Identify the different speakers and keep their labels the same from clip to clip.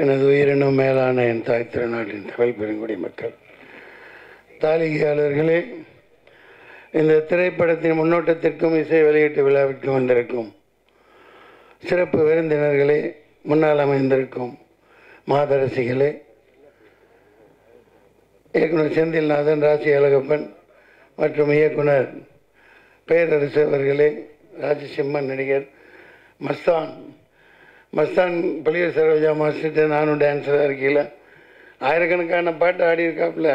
Speaker 1: எனது உயிரினும் மேலான என் தாய் திருநாட்டின் தமிழ் பெருங்குடி மக்கள், தாளிகையாளர்களே, இந்த திரைப்படத்தின் முன்னோட்டத்திற்கும் இசை வெளியீட்டு விழாவிற்கு வந்திருக்கும் சிறப்பு விருந்தினர்களே, முன்னால் அமைந்திருக்கும் மாதரசிகளே, இயக்குனர் செந்தில்நாதன், ராசி அழகப்பன் மற்றும் இயக்குனர் பேரரசு அவர்களே, ராஜசிம்மன் நடிகர், மஸ்தான் பள்ளியூர் சரோஜா மாஸ்டர்கிட்ட நானும் டான்ஸராக இருக்கையில் ஆயிரக்கணக்கான பாட்டு ஆடியிருக்காப்புல,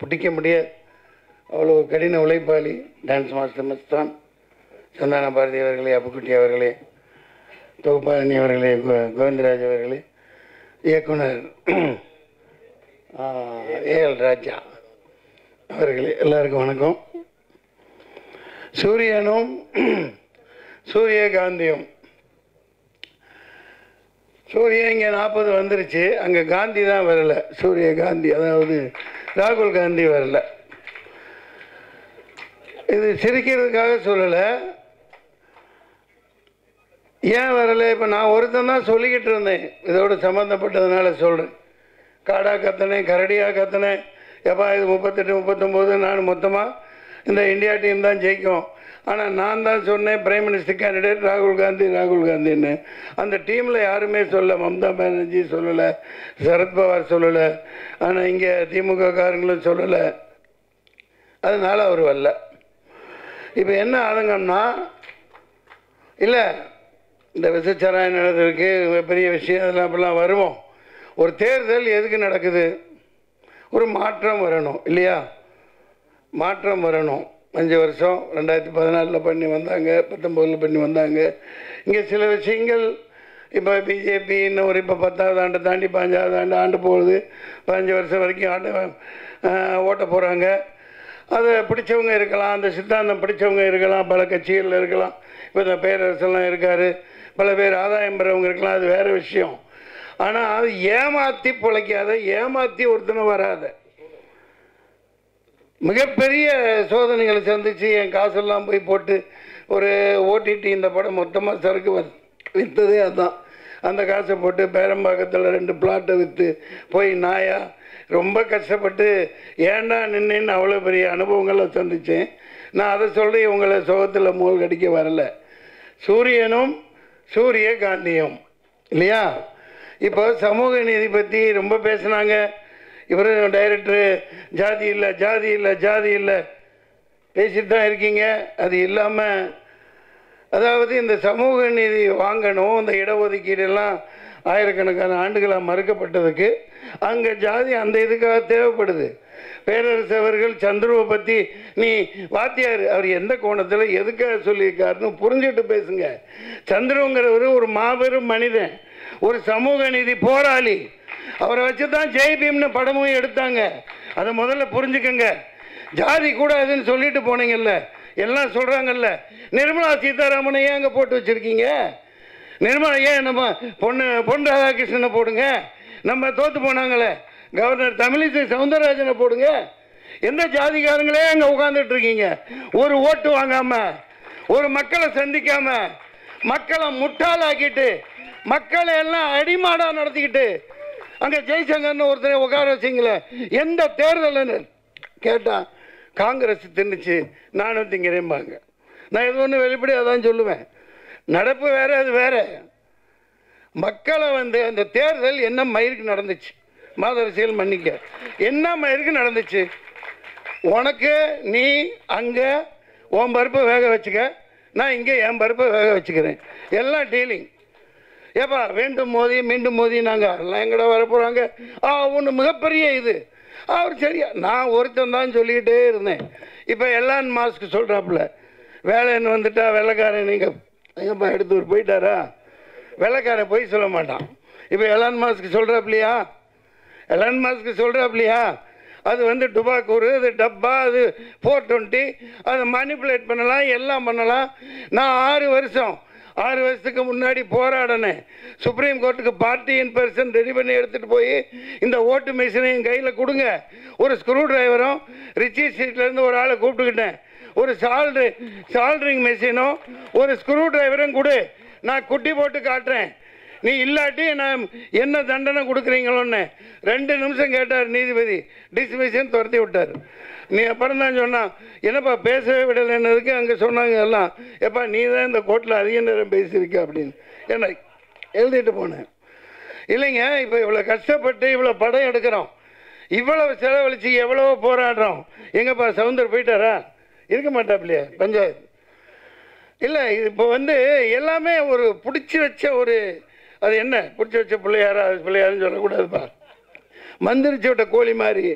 Speaker 1: பிடிக்க முடியாது, அவ்வளோ கடின உழைப்பாளி டான்ஸ் மாஸ்டர் மஸ்தான். சந்தான பாரதி அவர்களே, அப்புக்குட்டி அவர்களே, தொகுப்பாரணி அவர்களே, கோவிந்தராஜ் அவர்களே, இயக்குனர் ஏஎல் ராஜா அவர்களே, எல்லாருக்கும் வணக்கம். சூரியனும் சூரியகாந்தியும், சூரியன் இங்கே 40 வந்துருச்சு, அங்கே காந்தி தான் வரல, சூரியகாந்தி அதாவது ராகுல் காந்தி வரல. இது சிரிக்கிறதுக்காக சொல்லலை, ஏன் வரலை? இப்போ நான் ஒருத்தன் தான் சொல்லிக்கிட்டு இருந்தேன், இதோடு சம்மந்தப்பட்டதுனால சொல்கிறேன். காடாக கத்தினேன், கரடியாக கத்தினேன், எப்பா இது 38 39 நான் மொத்தமாக இந்த இந்தியா டீம் தான் ஜெயிக்கும். ஆனால் நான் தான் சொன்னேன் பிரைம் மினிஸ்டர் கேண்டிடேட் ராகுல் காந்தின்னு. அந்த டீமில் யாருமே சொல்ல, மம்தா பானர்ஜி சொல்லலை, சரத்பவார் சொல்லலை, ஆனால் இங்கே திமுக காரங்களும் சொல்லலை. அதனால் அவர் வரல. இப்போ என்ன ஆளுங்கன்னா, இல்லை இந்த விசச்சாராயம் நடந்திருக்கு, பெரிய விஷயம், அதெல்லாம் அப்படிலாம் வருவோம். ஒரு தேர்தல் எதுக்கு நடக்குது? ஒரு மாற்றம் வரணும் இல்லையா? மாற்றம் வரணும். 5 வருஷம் 2014 பண்ணி வந்தாங்க, 19 பண்ணி வந்தாங்க. இங்கே சில விஷயங்கள் இப்போ பிஜேபி இன்னும் ஒரு இப்போ 10வது ஆண்டு தாண்டி 15வது ஆண்டு போகுது. 15 வருஷம் வரைக்கும் ஓட்ட போகிறாங்க. அதை பிடிச்சவங்க இருக்கலாம், அந்த சித்தாந்தம் பிடிச்சவங்க இருக்கலாம், பல கட்சிகளில் இருக்கலாம். இப்போ இந்த பேரரசெல்லாம் இருக்கார், பல பேர் ஆதாயம் பெறவங்க இருக்கலாம், அது வேறு விஷயம். ஆனால் அது ஏமாற்றி பிழைக்காத, ஏமாற்றி ஒருத்தனை வராத, மிகப்பெரிய சோதனைகளை சந்தித்து என் காசெல்லாம் போய் போட்டு ஒரு ஓடிடி இந்த படம் மொத்தமாக சரக்கு விற்றதே அதுதான். அந்த காசை போட்டு பேரம்பாக்கத்தில் 2 பிளாட்டை விற்று போய் நாயா ரொம்ப கஷ்டப்பட்டு ஏண்டா நின்றுன்னு அவ்வளோ பெரிய அனுபவங்களை சந்தித்தேன். நான் அதை சொல்லி உங்களை சோகத்தில் மூழ்கடிக்க வரலை. சூரியனும் சூரியகாந்தியும் இல்லையா? இப்போ சமூக நீதி பற்றி ரொம்ப பேசுனாங்க. இவரும் டைரக்டரு ஜாதி இல்லை பேசிட்டு தான் இருக்கீங்க. அது இல்லாமல் அதாவது இந்த சமூக நீதி வாங்கணும், இந்த இடஒதுக்கீடெல்லாம் ஆயிரக்கணக்கான ஆண்டுகளாக மறுக்கப்பட்டதுக்கு அங்கே ஜாதி அந்த இதுக்காக தேவைப்படுது. பேரரசு அவர்கள் சந்துருவை பற்றி நீ வாத்தியார், அவர் எந்த கோணத்தில் எதுக்காக சொல்லியிருக்காருன்னு புரிஞ்சுட்டு பேசுங்க. சந்துருங்கிறவர் ஒரு மாபெரும் மனிதன், ஒரு சமூக நீதி போராளி. அவரை வச்சு தான் ஜெய் பீம்னு படமும் எடுத்தாங்க. அதை முதல்ல புரிஞ்சுக்கங்க. ஜாதி கூடாதுன்னு சொல்லிட்டு போனீங்கல்ல, எல்லாம் சொல்கிறாங்கல்ல. நிர்மலா சீதாராமனை ஏன் அங்கே போட்டு வச்சுருக்கீங்க? நிர்மலா ஏன் நம்ம பொன் ராதாகிருஷ்ணனை போடுங்க. நம்ம தோற்று போனாங்களே கவர்னர் தமிழிசை சவுந்தரராஜனை போடுங்க. எந்த ஜாதிக்காரங்களே அங்கே உட்காந்துட்டு இருக்கீங்க? ஒரு ஓட்டு வாங்காமல், ஒரு மக்களை சந்திக்காமல், மக்களை முட்டாளாக்கிட்டு, மக்களை எல்லாம் அடிமாடாக நடத்திக்கிட்டு அங்கே ஜெய்சங்கர்னு ஒருத்தரை உட்கார வச்சிங்களே. எந்த தேர்தல்னு கேட்டால் காங்கிரஸ் தின்னுச்சு, நானும் திங்கிறேன்பாங்க. நான் எது ஒன்று வெளிப்படையாக தான் சொல்லுவேன். நடப்பு வேறு, அது வேறு. மக்களை அந்த தேர்தல் என்ன மயிருக்கு நடந்துச்சு? மாதரசியல் மன்னிக்க, என்ன மயிருக்கு நடந்துச்சு? உனக்கு நீ அங்கே உன் பருப்பை வேக வச்சுக்க, நான் இங்கே என் பருப்பை வேக வச்சுக்கிறேன். எல்லாம் டீலிங். ஏப்பா மீண்டும் மோதி நாங்கள் எல்லாம் எங்கடா வர போகிறாங்க. ஒன்று மிகப்பெரிய இது. அவர் சரியா, நான் ஒருத்தன் தான் சொல்லிக்கிட்டே இருந்தேன். இப்போ எலான் மாஸ்க் சொல்கிறாப்புல, வேலைன்னு வந்துட்டா வெள்ளைக்காரன் நீங்கள் எங்கப்பா எடுத்து போயிட்டாரா? வெள்ளைக்காரன் போய் சொல்ல மாட்டான். இப்போ எலான் மாஸ்க் சொல்கிறாப்லையா? அது டுபாக்கூர், அது டப்பா, அது 420, அதை மேனிப்புலேட் பண்ணலாம், எல்லாம் பண்ணலாம். நான் 6 வருஷத்துக்கு முன்னாடி போராடினேன். சுப்ரீம் கோர்ட்டுக்கு பார்ட்டி இன் பர்சன் ரெடி பண்ணி எடுத்துகிட்டு போய் இந்த ஓட்டு மிஷினையும் கையில் கொடுங்க, ஒரு ஸ்க்ரூ டிரைவரும் ரிச்சி ஸ்ட்ரீட்லேருந்து ஒரு ஆளை கூப்பிட்டுக்கிட்டேன், ஒரு சால்ட்ரிங் மிஷினும் ஒரு ஸ்க்ரூ டிரைவரும் கொடு, நான் குட்டி போட்டு காட்டுறேன். நீ இல்லாட்டி நான் என்ன தண்டனை கொடுக்குறீங்களோன்னு 2 நிமிஷம் கேட்டார் நீதிபதி. டிஸ்மிஷன் துரத்தி விட்டார். நீ அப்புறம் தான் சொன்னான், என்னப்பா பேசவே விடலைன்னதுக்கு அங்கே சொன்னாங்க எல்லாம், எப்பா நீ தான் இந்த கோர்ட்டில் அதிக நேரம் பேசியிருக்க அப்படின்னு என்ன எழுதிட்டு போனேன். இல்லைங்க, இப்போ இவ்வளோ கஷ்டப்பட்டு இவ்வளோ படம் எடுக்கிறோம், இவ்வளவு செலவழித்து எவ்வளவோ போராடுறோம். எங்கப்பா சவுந்தர் போயிட்டாரா? இருக்க மாட்டாப்லையே பஞ்சாயத்து. இல்லை, இது இப்போ எல்லாமே ஒரு பிடிச்சி வச்ச ஒரு, அது என்ன பிடிச்சி வச்ச பிள்ளையாரா, அது பிள்ளையாருன்னு சொல்லக்கூடாதுப்பா, மந்திரிச்சு விட்ட கோழி மாதிரி.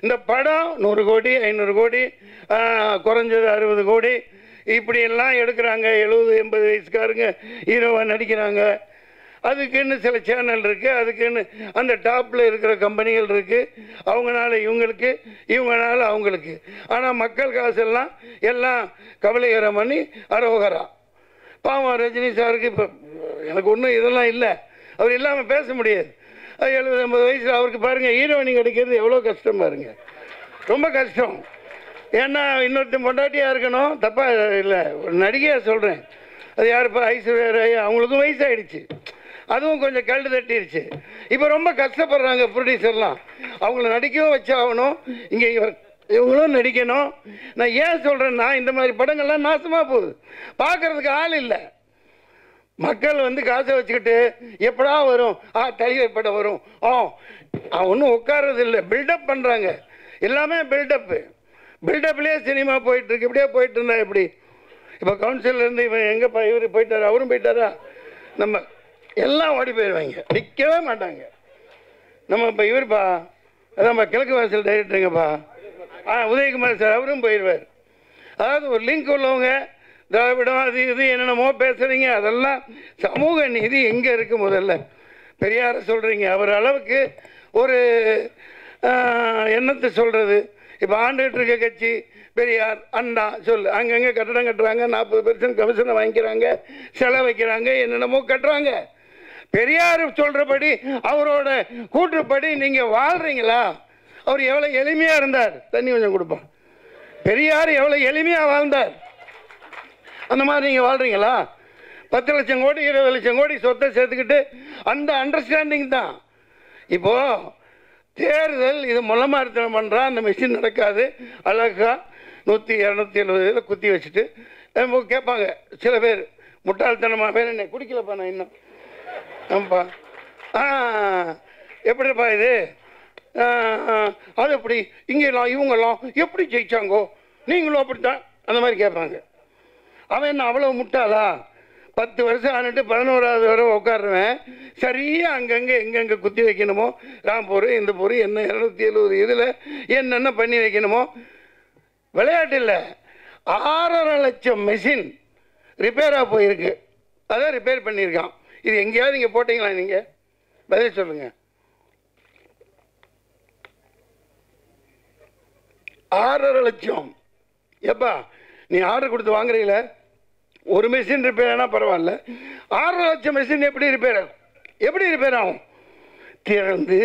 Speaker 1: இந்த படம் 100 கோடி 500 கோடி குறைஞ்சது 60 கோடி இப்படியெல்லாம் எடுக்கிறாங்க. 70-80 வயசுக்காரங்க ஹீரோவாக நடிக்கிறாங்க. அதுக்குன்னு சில சேனல் இருக்குது, அதுக்குன்னு அந்த டாப்பில் இருக்கிற கம்பெனிகள் இருக்குது. அவங்களால இவங்களுக்கு, இவங்களால அவங்களுக்கு. ஆனால் மக்கள் காசெல்லாம் எல்லாம் கவலைகரம் பண்ணி அரோகரா. பாவம் ரஜினி சாருக்கு இப்போ எனக்கு ஒன்றும் இதெல்லாம் இல்லை, அவர் இல்லாமல் பேச முடியாது. 70-80 வயசில் அவருக்கு பாருங்கள் ஹீரோயினி கிடைக்கிறது எவ்வளோ கஷ்டம் பாருங்க, ரொம்ப கஷ்டம். ஏன்னா இன்னொருத்தன் பொண்டாட்டியாக இருக்கணும், தப்பாக இல்லை, ஒரு நடிகையாக சொல்கிறேன். அது யாருப்பா, ஐஸ்வர்யா ராய், அவங்களுக்கும் வயசாகிடுச்சு, அதுவும் கொஞ்சம் கல்டு தட்டிடுச்சு. இப்போ ரொம்ப கஷ்டப்படுறாங்க ப்ரொடியூசர்லாம், அவங்கள நடிக்கவும் வச்சாகணும், இங்கே இவங்களும் நடிக்கணும். நான் ஏன் சொல்கிறேன்னா, இந்த மாதிரி படங்கள்லாம் நாசமாக போகுது, பார்க்குறதுக்கு ஆள் இல்லை. மக்கள் காசை வச்சுக்கிட்டு எப்படா வரும், தலைவர் படம் வரும், ஒன்றும் உட்கார்றது இல்லை, பில்டப் பண்ணுறாங்க. எல்லாமே பில்டப்பு, பில்டப்லேயே சினிமா போயிட்டுருக்கு. இப்படியே போயிட்டு இருந்தா எப்படி? இப்போ கவுன்சிலர்லேருந்து இவன் எங்கேப்பா, இவர் போயிட்டாரா, அவரும் போயிட்டாரா, நம்ம எல்லாம் ஓடி போயிடுவாங்க, நிற்கவே மாட்டாங்க. நம்ம இப்போ இவருப்பா, அதான்ப்பா கிழக்கு வாசல் டைரக்டருங்கப்பா, உதயகுமார் சார், அவரும் போயிடுவார். அதாவது ஒரு லிங்க் உள்ளவங்க திராவிடம் அது இது என்னென்னமோ பேசுகிறீங்க, அதெல்லாம் சமூக நீதி எங்கே இருக்குது? முதல்ல பெரியாரை சொல்கிறீங்க, அவர் அளவுக்கு ஒரு எண்ணத்தை சொல்கிறது. இப்போ ஆண்டுகிட்டு இருக்க கட்சி பெரியார் அண்ணா சொல்லு, அங்கங்கே கட்டடம் கட்டுறாங்க, 40% கமிஷனை வாங்கிக்கிறாங்க, செலவு வைக்கிறாங்க, என்னென்னமோ கட்டுறாங்க. பெரியார் சொல்கிறபடி அவரோட கூற்றுப்படி நீங்கள் வாழ்கிறீங்களா? அவர் எவ்வளோ எளிமையாக இருந்தார், தண்ணி கொஞ்சம் கொடுப்பான். பெரியார் எவ்வளோ எளிமையாக வாழ்ந்தார், அந்த மாதிரி நீங்கள் வாழ்கிறீங்களா? 10 லட்சம் கோடி 20 லட்சம் கோடி சொத்தை சேர்த்துக்கிட்டு அந்த அண்டர்ஸ்டாண்டிங் தான். இப்போது தேர்தல் இது மொளமாரித்தனம் பண்ணுறா, அந்த மிஷின் நடக்காது, அழகா 100-270 குத்தி வச்சுட்டு கேட்பாங்க சில பேர், முட்டாள்தனமாக பேர் என்ன குடிக்கலப்பா நான் இன்னும், ஆமாப்பா எப்படிப்பா இது, அது எப்படி இங்கெல்லாம் இவங்கெல்லாம் எப்படி ஜெயிச்சாங்கோ, நீங்களும் அப்படித்தான், அந்த மாதிரி கேட்பாங்க. அவன் என்ன அவ்வளோ முட்டாளா? 10 வருஷம் ஆனிட்டு 11வது வரை உட்காருவேன், சரியாக அங்கங்கே எங்கெங்கே குத்தி வைக்கணுமோ, ராம்பூர் இந்த பூர் என்ன 270 இதில் என்னென்ன பண்ணி வைக்கணுமோ. விளையாட்டு இல்லை, 6.5 லட்சம் மெஷின் ரிப்பேராக போயிருக்கு, அதை ரிப்பேர் பண்ணியிருக்கான். இது எங்கேயாவது நீங்கள் போட்டிங்களா? நீங்கள் பதில் சொல்லுங்கள். 6.5 லட்சம் எப்பா நீ ஆர்டர் கொடுத்து வாங்குறீங்கள, ஒரு மெஷின் ரிப்பேர் ஆனால் பரவாயில்ல, 6.5 லட்சம் மெஷின் எப்படி ரிப்பேர் ஆகும்? எப்படி ரிப்பேர் ஆகும்? திறந்து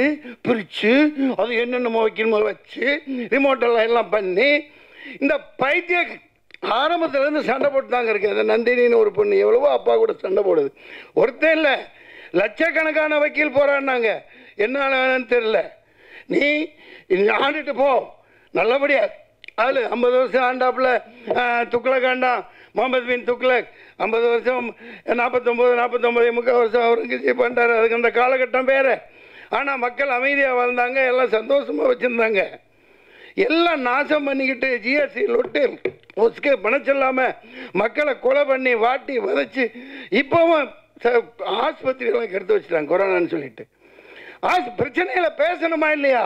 Speaker 1: பிரித்து அது என்னென்னமோ வைக்கணுமோ வச்சு ரிமோட்டெல்லாம் எல்லாம் பண்ணி, இந்த பைத்திய ஆரம்பத்துலேருந்து சண்டை போட்டு தாங்க இருக்கு. அந்த நந்தினின்னு ஒரு பொண்ணு எவ்வளவோ அப்பா கூட சண்டை போடுது, ஒருத்தன் இல்லை லட்சக்கணக்கான வக்கீல் போராடினாங்க, என்ன தெரியல. நீ ஆண்டுட்டு போ நல்லபடியா. அதில் 50 வருஷம் ஆண்டாப்பில் துக்ளக் ஆண்டான், முகமது பின் துக்ளக் 50 வருஷம் 49 முக்கால் வருஷம் அவருக்கு பண்ணிட்டார். அதுக்கு அந்த காலகட்டம் வேறு. ஆனால் மக்கள் அமைதியாக வாழ்ந்தாங்க, எல்லாம் சந்தோஷமாக வச்சுருந்தாங்க. எல்லாம் நாசம் பண்ணிக்கிட்டு ஜிஎஸ்டி லொட்டு ஒஸ்கே பணம் சொல்லாமல் மக்களை கொலை பண்ணி வாட்டி வதைச்சி இப்போவும் ஆஸ்பத்திரியெல்லாம் கெடுத்து வச்சுட்டாங்க கொரோனான்னு சொல்லிட்டு. பிரச்சனையில் பேசணுமா இல்லையா?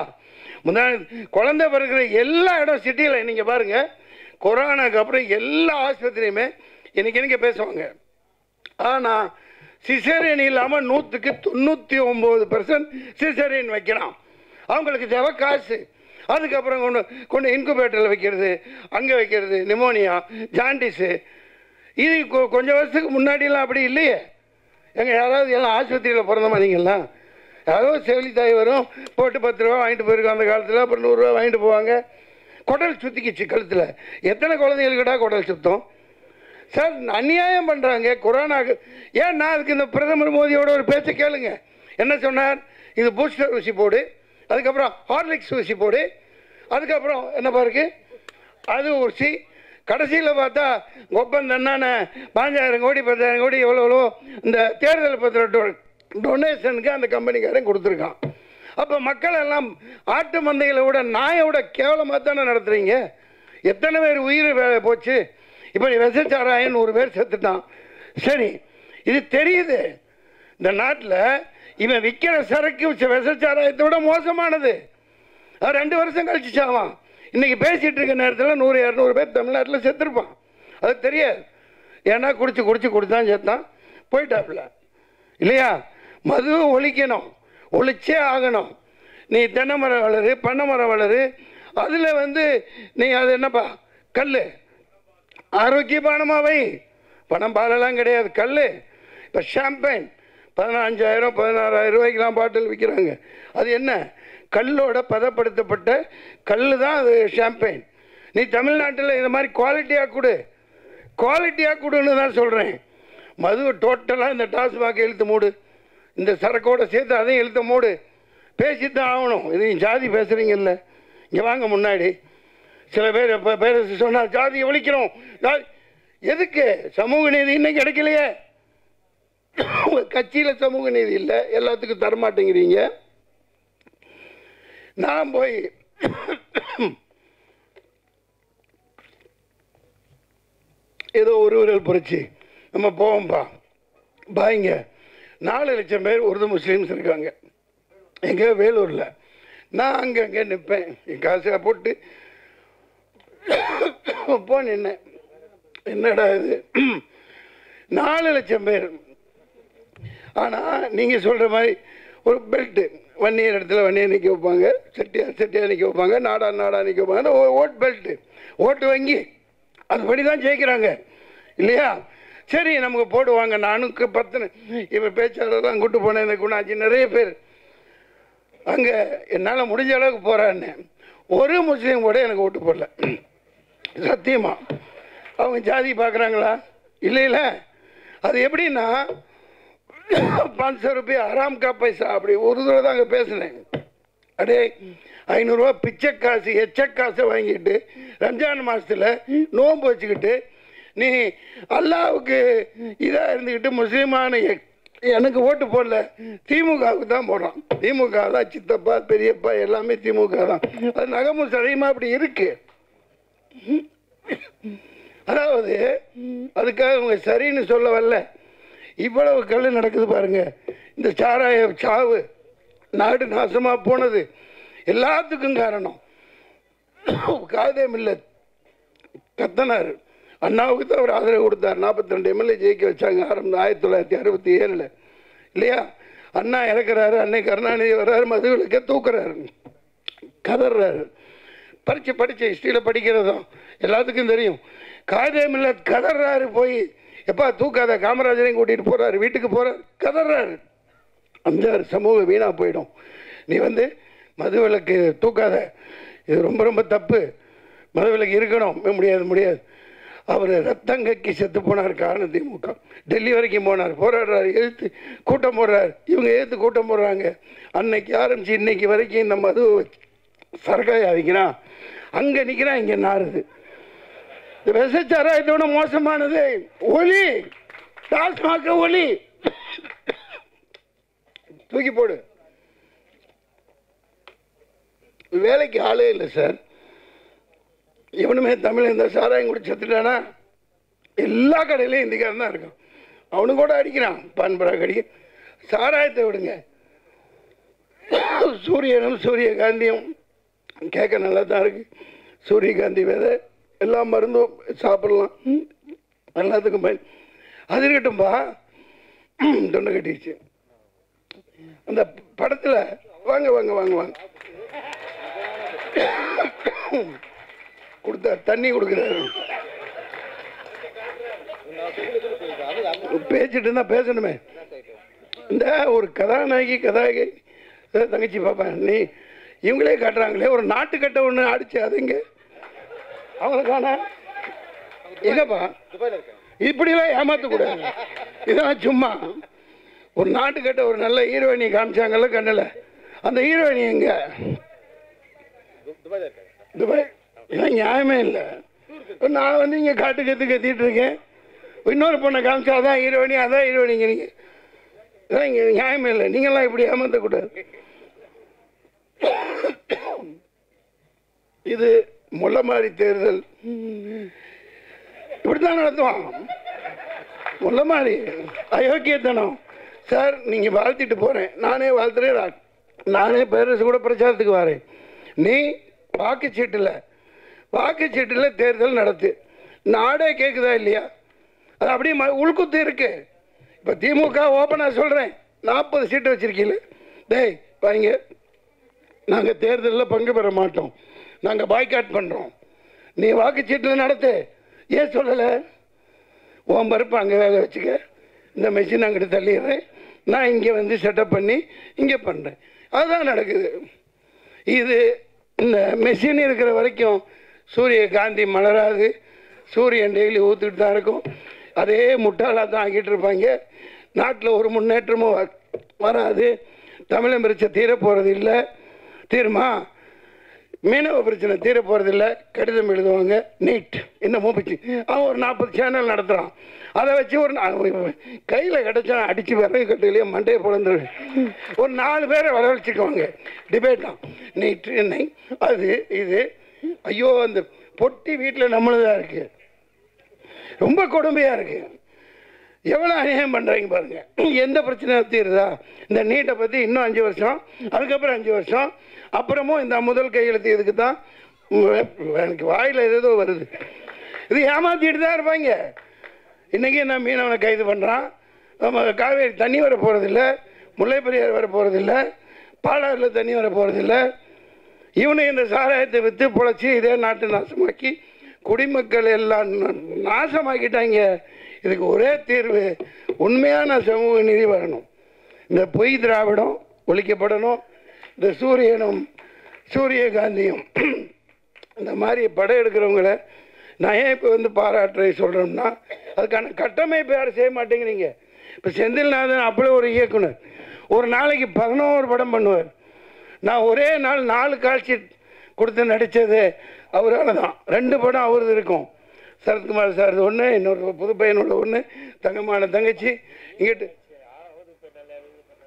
Speaker 1: குழந்தை பிறகுற எல்லா இடம் சிட்டியில் நீங்கள் பாருங்கள், கொரோனாக்கு அப்புறம் எல்லா ஆஸ்பத்திரியுமே எனக்கு பேசுவாங்க. ஆனால் சிசேரியன் இல்லாமல் 100க்கு 99% சிசேரியன் வைக்கிறான். அவங்களுக்கு தேவை காசு. அதுக்கப்புறம் கொண்டு இன்குபேட்டரில் வைக்கிறது, அங்கே வைக்கிறது, நிமோனியா, ஜாண்டிஸு. இது கொஞ்சம் வருஷத்துக்கு முன்னாடியெல்லாம் அப்படி இல்லையே. எங்கள் யாராவது எல்லாம் ஆஸ்பத்திரியில் பிறந்த மாதிரிங்களா? யாராவது செவிலி தாய் வரும், போட்டு 10 ரூபா வாங்கிட்டு போயிருக்கோம் அந்த காலத்தில், அப்புறம் 100 ரூபா வாங்கிட்டு போவாங்க. குடல் சுற்றிக்கிச்சு கழுத்தில். எத்தனை குழந்தைகளுக்கிட்டா குடல் சுத்தம்? சார் அநியாயம் பண்ணுறாங்க கொரோனாக்கு. ஏன் நான் அதுக்கு இந்த பிரதமர் மோடியோட ஒரு பேச்சை கேளுங்க. என்ன சொன்னார்? இது பூஸ்டர் ஊசி போடு, அதுக்கப்புறம் ஹார்லிக்ஸ் ஊசி போடு, அதுக்கப்புறம் என்ன பாருக்கு அது ஊசி, கடைசியில் பார்த்தா ஒப்பந்தம் என்னென்ன 5,000 கோடி 10,000 கோடி எவ்வளோ இந்த தேர்தல் பத்திர டொனேஷனுக்கு அந்த கம்பெனிக்காரன் கொடுத்துருக்கான். அப்போ மக்கள் எல்லாம் ஆட்டு மந்தைகளை விட நாயை விட கேவலமாக தானே நடத்துகிறீங்க. எத்தனை பேர் உயிர் போச்சு. இப்போ விசச்சாராயன் 100 பேர் செத்துட்டான். சரி, இது தெரியுது. இந்த நாட்டில் இவன் விற்கிற சரக்கு விசச்சாராயத்தை விட மோசமானது. அது 2 வருஷம் கழிச்சு சாவான். இன்றைக்கி பேசிகிட்டு இருக்க நேரத்தில் 100-200 பேர் தமிழ்நாட்டில் செத்துருப்பான். அது தெரியாது. ஏன்னா குடித்தான் செத்தான் போயிட்டாப்புல இல்லையா. மது ஒழிக்கணும், ஒழிச்சே ஆகணும். நீ தென்னை மரம் வளரு, பண்ணை மரம் வளரு, அதில் நீ அது என்னப்பா கல் ஆரோக்கியமானமாவை பணம் பாலெல்லாம் கிடையாது கல். இப்போ ஷாம்பைன் 15,000 16,000 ரூபாய்க்கெலாம் பாட்டில் விற்கிறாங்க. அது என்ன? கல்லோட பதப்படுத்தப்பட்ட கல் தான் அது ஷாம்பைன். நீ தமிழ்நாட்டில் இந்த மாதிரி குவாலிட்டியாக கொடுன்னு தான் சொல்கிறேன். மது டோட்டலாக இந்த டாஸ்மாக் இழுத்து மூடு, இந்த சரக்கோடு சேர்த்து அதையும் இழுத்து மூடு. பேசித்தான் ஆகணும். இது ஜாதி பேசுகிறீங்கல்ல, இங்கே வாங்க முன்னாடி. சில பேர் இப்போ பேர் சொன்னால் ஜாதியை ஒழிக்கிறோம். எதுக்கு? சமூக நீதி இன்னும் கிடைக்கலையே. கட்சியில் சமூக நீதி இல்லை, எல்லாத்துக்கும் தரமாட்டேங்கிறீங்க. நான் போய் ஏதோ ஒரு விரல் புரட்சி நம்ம போவோம்ப்பா பாய்ங்க. 4 லட்சம் பேர் உருது முஸ்லீம்ஸ் இருக்காங்க எங்கே வேலூரில். நான் அங்கே நிற்பேன், என் காசை போட்டு நின்னேன். என்னடா இது 4 லட்சம் பேர். ஆனால் நீங்கள் சொல்கிற மாதிரி ஒரு பெல்ட்டு வன்னியர் இடத்துல வன்னியர் நிற்க வைப்பாங்க, செட்டியார் நிற்க வைப்பாங்க, நாடா நிற்க வைப்பாங்க. ஓட் பெல்ட்டு ஓட்டு வங்கி அதுபடி தான் ஜெயிக்கிறாங்க இல்லையா. சரி, நமக்கு போடுவாங்க. நானுக்கு 10 இவன் பேச்சாளர்லாம் கூட்டு போனேன். இந்த குணாச்சி நிறைய பேர் அங்கே என்னால் முடிஞ்ச அளவுக்கு போகிறான்னு. ஒரு முஸ்லீம் கூட எனக்கு ஓட்டு போடல. சத்தியமாக. அவங்க ஜாதி பார்க்குறாங்களா? இல்லை. அது எப்படின்னா 500 ரூபாய் ஆராம் கா பைசா அப்படி ஒரு தடவை தான் அங்கே பேசினேன். அடே 500 ரூபா பிச்சை காசு எச்சக்காசை வாங்கிட்டு ரம்ஜான் மாதத்தில் நோன்பு வச்சுக்கிட்டு நீ அல்லாவுக்கு இதாக இருந்துக்கிட்டு முஸ்லீமான எனக்கு ஓட்டு போடல, திமுகவுக்கு தான் போடுறான். திமுக தான் சித்தப்பா பெரியப்பா எல்லாமே திமுக தான். அது நகமும் சடையுமா அப்படி இருக்கு. அதாவது அதுக்காக அவங்க சரின்னு சொல்ல வரல. இவ்வளவு கல் நடக்குது பாருங்க. இந்த சாராய சாவு, நாடு நாசமாக போனது எல்லாத்துக்கும் காரணம் காதே மில்லத் கத்தனார். அண்ணாவுக்கு தான் அவர் ஆதரவு கொடுத்தார். 42 எம்எல்ஏ ஜெயிக்க வச்சாங்க 1967 இல்லையா. அண்ணா இறக்குறாரு, அன்னை கருணாநிதி வர்றாரு, மதுவிலக்க தூக்குறாரு, கதறாரு. படித்த ஹிஸ்ட்ரியில் படிக்கிறதும் எல்லாத்துக்கும் தெரியும். காதே மில்லத் கதறாரு. போய் எப்பா தூக்காத, காமராஜரையும் கூட்டிகிட்டு போகிறாரு, வீட்டுக்கு போகிறார், கதறாரு. அந்த சமூக வீணாக போயிடும். நீ மதுவிலக்கு தூக்காத, இது ரொம்ப ரொம்ப தப்பு, மதுவிலக்கு இருக்கணும். முடியாது. அவர் ரத்தங்கக்கி செத்து போனார் காரணம் திமுக. டெல்லி வரைக்கும் போனார், போராடுறாரு, எழுத்து கூட்டம் போடுறாரு. இவங்க எழுத்து கூட்டம் போடுறாங்க. அன்னைக்கு ஆரம்பித்து இன்னைக்கு வரைக்கும் இந்த மது சரக்காய் அவிக்கிறான், அங்கே நிற்கிறான், இங்கே நாறுது. இந்த விசச்சாராயத்தோட மோசமானது ஒலி, டாஸ்மாக ஒலி தூக்கி போடு. வேலைக்கு ஆளே இல்லை சார். இவனுமே தமிழ் இந்த சாராயம் கூட செத்துட்டானா எல்லா கடையிலையும் இந்திக்காரன் தான் இருக்கான். அவனு கூட அடிக்கிறான், பான்பராக அடிக்க. சாராயத்தை விடுங்க. சூரியனும் சூரியகாந்தியும் கேட்க நல்லா தான் இருக்குது. சூரியகாந்தி விதை எல்லா மருந்தும் சாப்பிடலாம், எல்லாத்துக்கும் பயன். அது இருக்கட்டும்பா. தொண்டை கட்டிடுச்சு. அந்த படத்தில் வாங்க வாங்க வாங்க வாங்க கொடுத்தா தண்ணி கொடுக்குறாரு. பேசிட்டு இருந்தா பேசணுமே. இந்த ஒரு கதாநாயகி தங்கச்சி பாப்பா நீ இவங்களே காட்டுறாங்களே ஒரு நாட்டுக்கட்டை ஒன்று அடிச்சு அதுங்க அவங்களுக்கான எங்கப்பா இப்படிலாம் ஏமாற்றக்கூடாது. இதெல்லாம் சும்மா ஒரு நாட்டுக்கிட்ட ஒரு நல்ல ஹீரோயினி காமிச்சாங்கல்ல கண்ணில், அந்த ஹீரோயினி எங்க? துபாய். இதெல்லாம் நியாயமே இல்லை. நான் வந்து இங்கே காட்டு கத்திட்டு இருக்கேன், இன்னொரு பொண்ணை காமிச்சா அதான் ஹீரோயினி அதான் ஹீரோயினிங்க. நீங்கள் இதெல்லாம் இங்கே நியாயமே இல்லை. நீங்கள்லாம் இப்படி ஏமாற்றக்கூடாது. இது முள்ளமாரி தேர்தல் இப்படித்தான் நடத்துவான். முள்ளமாரி அயோக்கியத்தனம். சார் நீங்கள் வாழ்த்திட்டு போகிறேன், நானே வாழ்த்துறேன், நானே பேரரசு கூட பிரச்சாரத்துக்கு வரேன். நீ வாக்குச்சீட்டில் தேர்தல் நடத்து. நாடே கேட்குதா இல்லையா? அது அப்படியே உள்குத்து இருக்கு. இப்போ திமுக ஓப்பனாக சொல்கிறேன், 40 சீட்டு வச்சுருக்கீங்களே, டேய் வாங்க, நாங்கள் தேர்தலில் பங்கு பெற மாட்டோம், நாங்கள் பாய்காட் பண்ணுறோம், நீ வாக்குச்சீட்டில் நடத்து. ஏன் சொல்லலை? உன் பருப்பு அங்கே வேக வச்சுக்க, இந்த மெஷின் அங்கிட்டு தள்ளிடுறேன், நான் இங்கே வந்து செட்டப் பண்ணி இங்கே பண்ணுறேன். அதுதான் நடக்குது. இது இந்த மெஷின் இருக்கிற வரைக்கும் சூரியகாந்தி மலராது, சூரியன் டெய்லி ஊற்றிட்டு தான் இருக்கும். அதே முட்டாளாக தான் ஆக்கிட்டு இருப்பாங்க. நாட்டில் ஒரு முன்னேற்றமும் வராது. தமிழன் பிரச்சனை தீர போகிறது இல்லை. தீருமா? மீனவ பிரச்சனை தீர போகிறதில்ல. கடிதம் எழுதுவாங்க, நீட் என்ன மூப்பிச்சு அவன் ஒரு 40 சேனல் நடத்துகிறான். அதை வச்சு ஒரு கையில் கிடச்சா அடித்து விறகு கட்டையிலேயே மண்டையை பிறந்து ஒரு 4 பேரை வரவழைச்சிக்குவாங்க. டிபேட் தான், நீட் என்ன அது இது. ஐயோ, அந்த பொட்டி வீட்டில் நம்மளுதான் இருக்குது. ரொம்ப கொடுமையாக இருக்குது. எவ்வளோ அநியாயம் பண்ணுறாங்க பாருங்கள். எந்த பிரச்சனை தீருதா? இந்த நீட்டை பற்றி இன்னும் 5 வருஷம், அதுக்கப்புறம் 5 வருஷம், அப்புறமும் இந்த முதல் கையெழுத்து இதுக்கு தான். எனக்கு வாயில் ஏதோ வருது. இது ஏமாற்றிட்டு தான் இருப்பாங்க. இன்றைக்கி நான் மீனவனை கைது பண்ணுறான். காவேரி தண்ணி வர போகிறதில்ல, முல்லை பெரியார் வர போகிறதில்ல, பாலாறில் தண்ணி வர போகிறதில்ல. இவனை இந்த சாராயத்தை விற்று பொழைச்சி இதே நாட்டை நாசமாக்கி குடிமக்கள் எல்லாம் நாசமாக்கிட்டாங்க. இதுக்கு ஒரே தீர்வு, உண்மையான சமூக நீதி வரணும். இந்த பொய் திராவிடம் ஒழிக்கப்படணும். இந்த சூரியகாந்தியும் இந்த மாதிரி படம் எடுக்கிறவங்கள நான் ஏன் இப்போ வந்து பாராட்டுறை சொல்கிறோம்னா, அதுக்கான கட்டமைப்பு யாரும் செய்ய மாட்டேங்கிறீங்க. இப்போ செந்தில்நாதன் அப்படியே ஒரு இயக்குனர், ஒரு நாளைக்கு 11 படம் பண்ணுவார். நான் ஒரே நாள் 4 காட்சி கொடுத்து நடித்தது அவரால் தான். 2 படம் அவரது இருக்கும். சரத்குமார் சார் ஒன்று, இன்னொரு புது பையனோட ஒன்று, தங்கமான தங்கச்சி. இங்கிட்டு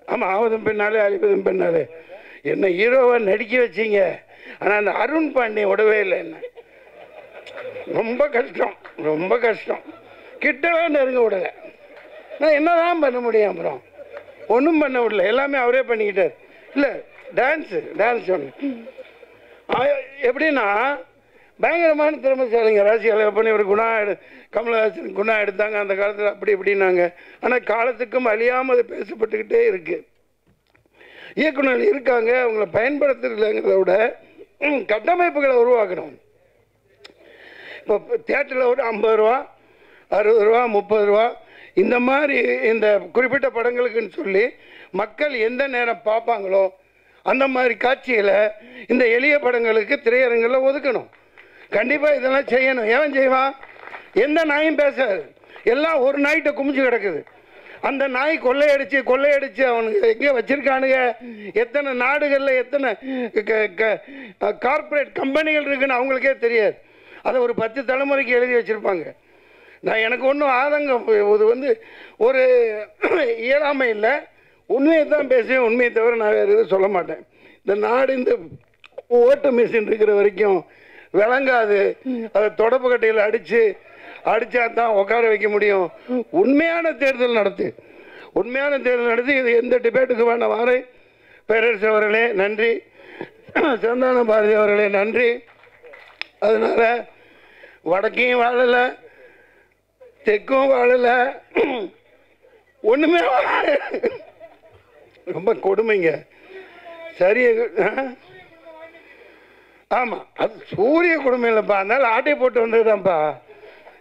Speaker 1: ஆமாம், ஆவதும் பெண்ணாலே அழிப்பதும் பெண்ணாலே. என்ன ஹீரோவை நடிக்க வச்சிங்க, ஆனால் அந்த அருண் பாண்டியன் விடவே இல்லை. என்ன ரொம்ப கஷ்டம், ரொம்ப கஷ்டம். கிட்டவே நெருங்க விடலை. நான் என்ன தான் பண்ண முடியும்? அப்புறம் ஒன்றும் பண்ண விடல, எல்லாமே அவரே பண்ணிக்கிட்டார். இல்லை, டான்ஸ் ஒன்று எப்படின்னா பயங்கரமான திறமைசாலிங்க. ராசி அழகப்பன் ஒரு கமலஹாசன் குணா எடுத்தாங்க அந்த காலத்தில், அப்படி இப்படின்னாங்க. ஆனால் காலத்துக்கும் அழியாமல் அது பேசப்பட்டுக்கிட்டே இருக்குது. இயக்குநர்கள் இருக்காங்க, அவங்கள பயன்படுத்துறதுங்கிறத விட கட்டமைப்புகளை உருவாக்கணும். இப்போ தியேட்டரில் ஒரு 50 ரூபா, 60 ரூபா, 30 ரூபா இந்த மாதிரி இந்த குறிப்பிட்ட படங்களுக்குன்னு சொல்லி மக்கள் எந்த நேரம் பார்ப்பாங்களோ அந்த மாதிரி காட்சிகளை இந்த எளிய படங்களுக்கு திரையரங்கில் ஒதுக்கணும். கண்டிப்பாக இதெல்லாம் செய்யணும். ஏன் செய்வான்? எந்த நாயும் பேசாது. எல்லாம் ஒரு நாய்கிட்ட குமிச்சு கிடக்குது. அந்த நாய் கொள்ளையடிச்சு அவனுக்கு எங்கே வச்சிருக்கானுங்க, எத்தனை நாடுகளில் எத்தனை கார்ப்பரேட் கம்பெனிகள் இருக்குன்னு அவங்களுக்கே தெரியாது. அதை ஒரு 10 தலைமுறைக்கு எழுதி வச்சுருப்பாங்க. நான் எனக்கு ஒன்றும் ஆதங்கம், இது வந்து ஒரு இயலாமை இல்லை, உண்மையை தான் பேசுவேன். உண்மையை தவிர நான் வேறு எதுவும் சொல்ல மாட்டேன். இந்த நாடு இந்த ஓட்டு மிஷின் இருக்கிற வரைக்கும் விளங்காது. அதை தொடப்பு கட்டையில் அடித்தா தான் உட்கார வைக்க முடியும். உண்மையான தேர்தல் நடத்து, இது எந்த டிபேட்டுக்கு வேண்டாம். வாரேன். பேரரசு அவர்களே நன்றி, சந்தான பாரதி அவர்களே நன்றி. அதனால் வடக்கையும் வாழலை, தெற்கும் வாழலை, ஒன்றுமே வாழ. ரொம்ப கொடுமைங்க. சரி, ஆமாம், அது சூரிய கொடுமை இல்லைப்பா. அதனால ஆட்டையை போட்டு வந்ததுதான்ப்பா.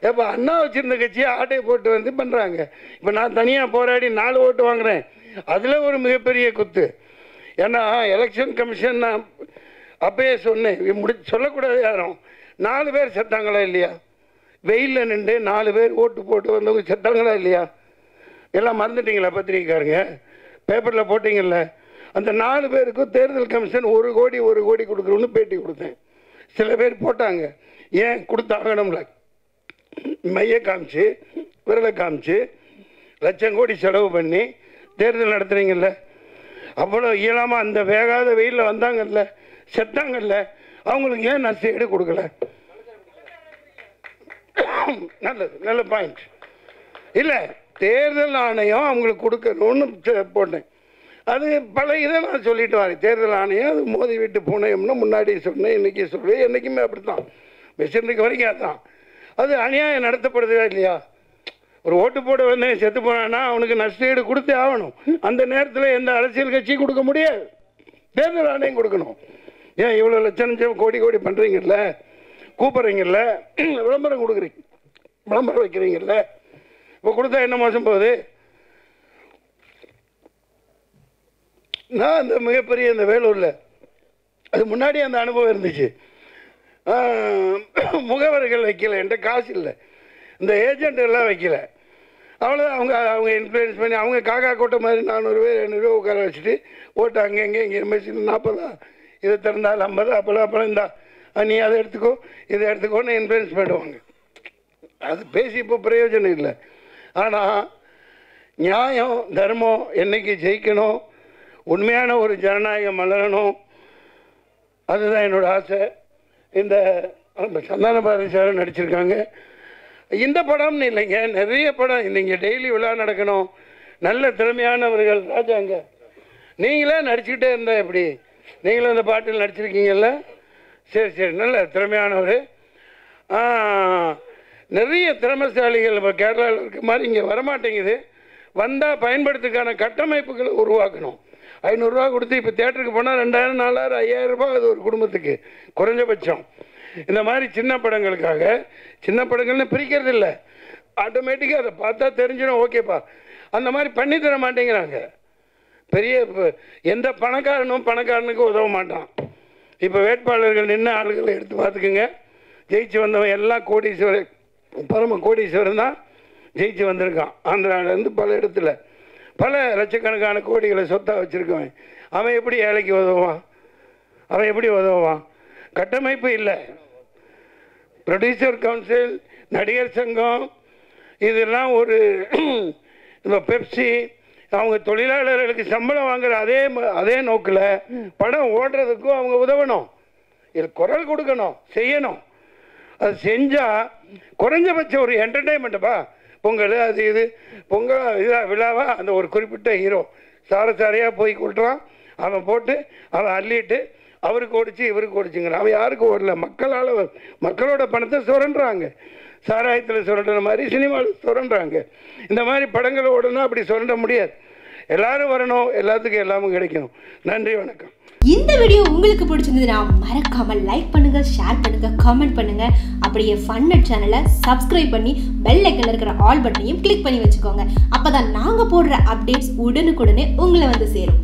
Speaker 1: எப்போ அண்ணா வச்சுருந்த கட்சியை ஆட்டையை போட்டு வந்து பண்ணுறாங்க. இப்போ நான் தனியாக போராடி 4 ஓட்டு வாங்குகிறேன். அதில் ஒரு மிகப்பெரிய குத்து. ஏன்னா எலெக்ஷன் கமிஷன் நான் அப்பயே சொன்னேன், சொல்லக்கூடாது யாரும். 4 பேர் செத்தாங்களா இல்லையா? வெயிலில் நின்று 4 பேர் ஓட்டு போட்டு வந்தவங்க செத்தாங்களா இல்லையா? எல்லாம் மறந்துட்டீங்களா? பத்திரிக்கைக்காரங்க பேப்பரில் போட்டிங்கல்ல. அந்த 4 பேருக்கும் தேர்தல் கமிஷன் 1 கோடி கொடுக்குறோன்னு பேட்டி கொடுத்தேன். சில பேர் போட்டாங்க, ஏன் கொடுத்தாகணும்ல, மைய காமிச்சு விரலை காமிச்சு லட்சம் கோடி செலவு பண்ணி தேர்தல் நடத்துறீங்கல்ல. அவ்வளோ இயலாமல் அந்த வேகாத வெயிலில் வந்தாங்கல்ல, செத்தாங்கல்ல, அவங்களுக்கு ஏன் நஷ்டஈடு கொடுக்கல? நல்ல பாயிண்ட். இல்லை, தேர்தல் ஆணையம் அவங்களுக்கு கொடுக்கணும்னு போட்டேன். அது பல இதை நான் சொல்லிட்டு வரேன். தேர்தல் ஆணையம் அது மோதி விட்டு போனேம்னு முன்னாடி சொன்னேன், இன்றைக்கி சொல்லுவேன், என்றைக்குமே அப்படி தான் வச்சிருந்துக்கு வரைக்கும். அதுதான் அது அநியாயம் நடத்தப்படுதா இல்லையா? ஒரு ஓட்டு போட வந்து செத்து போனான்னா அவனுக்கு நஷ்டஈடு கொடுத்தே ஆகணும். அந்த நேரத்தில் எந்த அரசியல் கட்சியும் கொடுக்க முடியாது, தேர்தல் ஆணையம் கொடுக்கணும். ஏன் இவ்வளோ லட்சம் கோடி பண்ணுறீங்கல்ல, கூப்பிட்றீங்கல்ல, விளம்பரம் கொடுக்குறீங்க, விளம்பரம் வைக்கிறீங்கல்ல, இப்போ கொடுத்தா என்ன மோசம் போகுது? நான் அந்த மிகப்பெரிய அந்த வேலூரில் அது முன்னாடி அந்த அனுபவம் இருந்துச்சு. முகவர்கள் வைக்கல, என்கிட்ட காசு இல்லை, இந்த ஏஜென்ட் எல்லாம் வைக்கல. அவ்வளோ அவங்க இன்ஃப்ளூயன்ஸ் பண்ணி அவங்க காக்கா கோட்டை மாதிரி 400 பேர் 500 ரூபா உட்கார வச்சுட்டு ஓட்டு அங்கே இங்கே மெஷின் 40 இதை திறந்தால் 50 அப்போல்லாம் இந்தா நீ அதை எடுத்துக்கோ இதை எடுத்துக்கோன்னு இன்ஃப்ளூயன்ஸ் பண்ணுவாங்க. அது பேசி இப்போ பிரயோஜனம் இல்லை. ஆனால் நியாயம் தர்மம் என்றைக்கு ஜெயிக்கணும், உண்மையான ஒரு ஜனநாயகம் மலரணும், அதுதான் என்னோடய ஆசை. இந்த சந்தான பாரதி சார் நடிச்சிருக்காங்க. இந்த படம்னு இல்லைங்க, நிறைய படம் இல்லைங்க. டெய்லி விழா நடக்கணும், நல்ல திறமையானவர்கள். ராஜாங்க நீங்களே நடிச்சுக்கிட்டே இருந்தால் எப்படி? நீங்களும் இந்த பாட்டில் நடிச்சிருக்கீங்கல்ல, சரி நல்ல திறமையானவர். நிறைய திறமைசாலிகள் இப்போ கேரளாவில் இருக்க மாதிரி இங்கே வரமாட்டேங்குது. வந்தால் பயன்படுத்துக்கான கட்டமைப்புகளை உருவாக்கணும். 500 ரூபா கொடுத்து இப்போ தேட்டருக்கு போனால் 2000 4000 5000 ரூபா அது ஒரு குடும்பத்துக்கு குறைஞ்சபட்சம். இந்த மாதிரி சின்ன படங்களுக்காக, சின்ன படங்கள்னு பிரிக்கிறது இல்லை, ஆட்டோமேட்டிக்காக அதை பார்த்தா தெரிஞ்சிடும், ஓகேப்பா, அந்த மாதிரி பண்ணி தர மாட்டேங்கிறாங்க. பெரிய எந்த பணக்காரனுக்கு உதவ மாட்டான். இப்போ வேட்பாளர்கள் நின்று ஆளுகளை எடுத்து பார்த்துக்குங்க, ஜெயிச்சு வந்தவன் எல்லாம் கோடீஸ்வரர், பரம கோடீஸ்வரன் தான் ஜெயிச்சு வந்திருக்கான். ஆந்திராவிலேருந்து பல இடத்துல பல லட்சக்கணக்கான கோடிகளை சொத்தாக வச்சுருக்கவன் அவன் எப்படி ஏழைக்கு உதவுவான்? அவன் எப்படி உதவுவான்? கட்டமைப்பு இல்லை. ப்ரொடியூசர் கவுன்சில், நடிகர் சங்கம், இதெல்லாம் ஒரு இந்த பெப்சி, அவங்க தொழிலாளர்களுக்கு சம்பளம் வாங்குற அதே நோக்கில் படம் ஓடுறதுக்கும் அவங்க உதவணும், இது குரல் கொடுக்கணும், செய்யணும். அது செஞ்சால் குறைஞ்சபட்சம் ஒரு என்டர்டெயின்மெண்ட்டுப்பா. பொங்கல் அது இது பொங்கல் விழாவாக அந்த ஒரு குறிப்பிட்ட ஹீரோ சாரையாக போய் கொட்டுறான், அவன் போட்டு அவன் அள்ளிட்டு அவருக்கு ஓடிச்சு இவருக்கு ஓடிச்சுங்கிறான். அவன் யாருக்கு ஓடல, மக்களோட பணத்தை சுரண்டுறாங்க. சாராயத்தில் சுரண்டுற மாதிரி சினிமாவில் சுரண்டுறாங்க. இந்த மாதிரி படங்கள் ஓடணும், அப்படி சுரண்ட முடியாது. எல்லாரும் வரணும், எல்லாத்துக்கும் எல்லாமும் கிடைக்கணும். நன்றி, வணக்கம்.
Speaker 2: இந்த வீடியோ உங்களுக்கு பிடிச்சிருந்ததுன்னா மறக்காம லைக் பண்ணுங்க, ஷேர் பண்ணுங்க, கமெண்ட் பண்ணுங்க. அப்படியே ஃபன்நெட் சேனலை சப்ஸ்கிரைப் பண்ணி பெல் ஐக்கன்ல இருக்கிற ஆல் பட்டனையும் கிளிக் பண்ணி வச்சுக்கோங்க. அப்பதான் நாங்க போடுற அப்டேட்ஸ் உடனுக்குடனே உங்களை வந்து சேரும்.